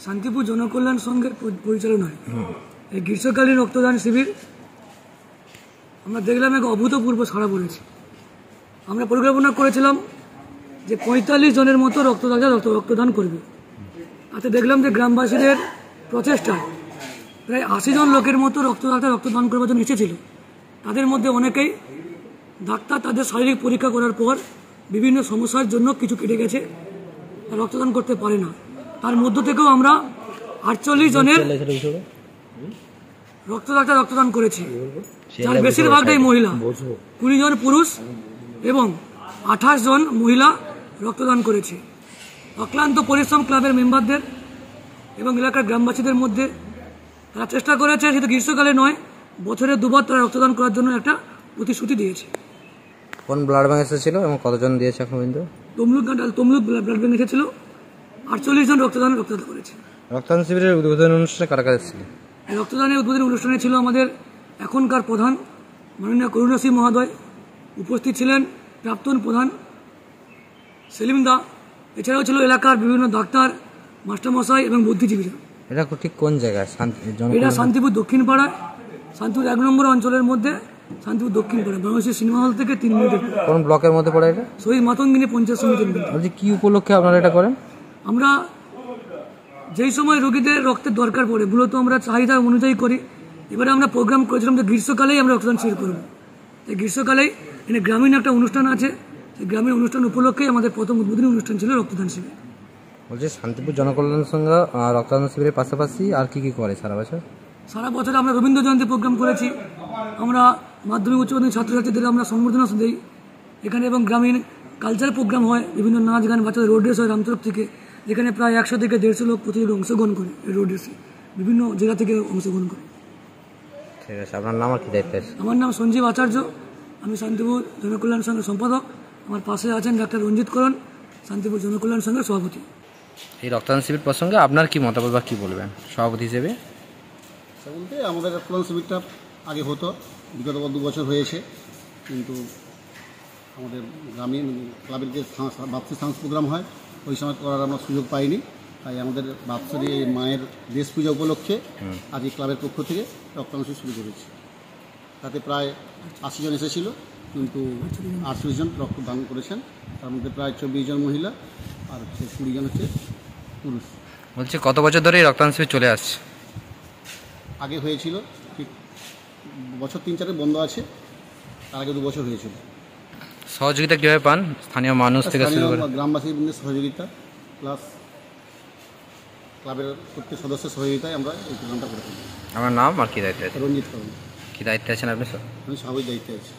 শান্তিপুর জনকল্যাণ সংঘের পরিচালনায় এই গ্রীষ্মকালীন রক্তদান শিবির আমরা দেখলাম এক অভূতপূর্ব সাড়া পড়েছে। আমরা পরিকল্পনা করেছিলাম যে ৪৫ জনের মতো রক্তদান করবে। তাতে দেখলাম যে গ্রামবাসীদের প্রচেষ্টায় প্রায় ৮০ জন লোকের মতো রক্তদান করবার জন্য এসেছিল। তাদের মধ্যে অনেকেই ডাক্তার তাদের শারীরিক পরীক্ষা করার পর বিভিন্ন সমস্যার জন্য কিছু কেটে গেছে, রক্তদান করতে পারে না। তার মধ্য থেকেও আমরা ৪৮ জনের রক্তদান করেছি, যার বেশিরভাগটাই মহিলা। ২০ জন পুরুষ এবং ২৮ জন মহিলা রক্তদান করেছে। অক্লান্ত পরিশ্রম ক্লাবের মেম্বারদের এবং এলাকার গ্রামবাসীদের মধ্যে তারা চেষ্টা করেছে, শুধু গ্রীষ্মকালে নয়, বছরে দুবার তারা রক্তদান করার জন্য একটা প্রতিশ্রুতি দিয়েছে। কোন ব্লাড ব্যাংক এসেছিল এবং কতজন দিয়েছে এখন পর্যন্ত? তমলুক ব্লাড ব্যাংক এসেছিল, ৪৮ জন রক্তদান করেছে। রক্তদান শিবিরের উদ্বোধন অনুষ্ঠানে কারা কারা ছিল? রক্তদানের উদ্বোধনী অনুষ্ঠানে ছিল আমাদের এখনকার প্রধান মাননীয় করুণা সিং মহোদয়, উপস্থিত ছিলেন প্রাক্তন প্রধান সেলিম দা, এছাড়াও ছিল এলাকার বিভিন্ন ডাক্তার, মাস্টারমশাই এবং বুদ্ধিজীবীরা। এটা ঠিক কোন জায়গায়? এটা শান্তিপুর দক্ষিণ পাড়ায়, শান্তিপুর ১ নম্বর অঞ্চলের মধ্যে, শান্তিপুর দক্ষিণ পাড়া, বাংলাদেশের সিনেমা হল থেকে ৩ মিনিটের। কোন ব্লকের মধ্যে পড়ে এটা? শহীদ মাতঙ্গিনী পঞ্চায়েত সমিতির মধ্যে। বলছি কি উপলক্ষে আপনারা এটা করেন? আমরা যেই সময় রোগীদের রক্তের দরকার পড়ে, মূলত আমরা চাহিদা অনুযায়ী করি। এবারে আমরা প্রোগ্রাম করেছিলাম যে গ্রীষ্মকালেই আমরা রক্তদান শিবির করব। এই গ্রীষ্মকালেই এখানে গ্রামীণ একটা অনুষ্ঠান আছে, সেই গ্রামীণ অনুষ্ঠান উপলক্ষেই আমাদের প্রথম উদ্বোধনী অনুষ্ঠান ছিল রক্তদান শিবির। বলছি শান্তিপুর জনকল্যাণ সংঘ রক্তদান শিবিরের পাশাপাশি আর কি কি করে সারা বছর? সারা বছর আমরা রবীন্দ্র জয়ন্তী প্রোগ্রাম করেছি। আমরা মাধ্যমিক উচ্চ মাধ্যমিক ছাত্রছাত্রীদের আমরা সংবর্ধনা দিই এখানে, এবং গ্রামীণ কালচার প্রোগ্রাম হয়, বিভিন্ন নাচ গান, বাচ্চাদের রোড রেস হয় রামতরফ থেকে, যেখানে প্রায় ১০০ থেকে ১৫০ লোক প্রতিযোগী অংশগ্রহণ করে। এই রোড রেসে বিভিন্ন জেলা থেকে অংশগ্রহণ করে। ঠিক আছে, আপনার নাম আর কি দায়িত্ব আছে? আমার নাম সঞ্জীব আচার্য, আমি শান্তিপুর জনকল্যাণ সংঘের সম্পাদক। আমার পাশে আছেন ডাক্তার রঞ্জিত করণ, শান্তিপুর জনকল্যাণ সংঘের সভাপতি। এই রক্তদান শিবির প্রসঙ্গে আপনার কি মতামত বা কি বলবেন সভাপতি হিসেবে? বলতে আমাদের রক্তদান শিবিরটা আগে হতো, বিগত ২ বছর হয়েছে, কিন্তু আমাদের গ্রামীণ ক্লাবের যে বাৎসরিক সাংস্কৃতিক প্রোগ্রাম হয় ওই সময় করার আমরা সুযোগ পাইনি। তাই আমাদের বাৎসরিক মায়ের দেশ পূজা উপলক্ষে আজ এই ক্লাবের পক্ষ থেকে রক্তদান শিবির শুরু করেছি। তাতে প্রায় ৮০ জন এসেছিল, কিন্তু ৪৮ জন রক্তদান করেছেন। তার মধ্যে প্রায় ২৪ জন মহিলা আর ২০ জন হচ্ছে পুরুষ। বলছি কত বছর ধরে এই রক্তদান শিবির চলে আসছে? আগে হয়েছিল, ঠিক বছর ৩-৪ বন্ধ আছে, তার আগে ২ বছর হয়েছিল। সহযোগিতা কীভাবে পান স্থানীয় মানুষ থেকে শুরু করে? গ্রামবাসীর সহযোগিতা প্লাস ক্লাবের প্রত্যেক সদস্যের সহযোগিতায় আমরা এই প্রোগ্রামটা করে থাকি। আমার নাম আর কি দায়িত্ব আছে? রঞ্জিত করুন। কি দায়িত্বে আছেন আপনি? আমি সভাপতির দায়িত্বে আছি।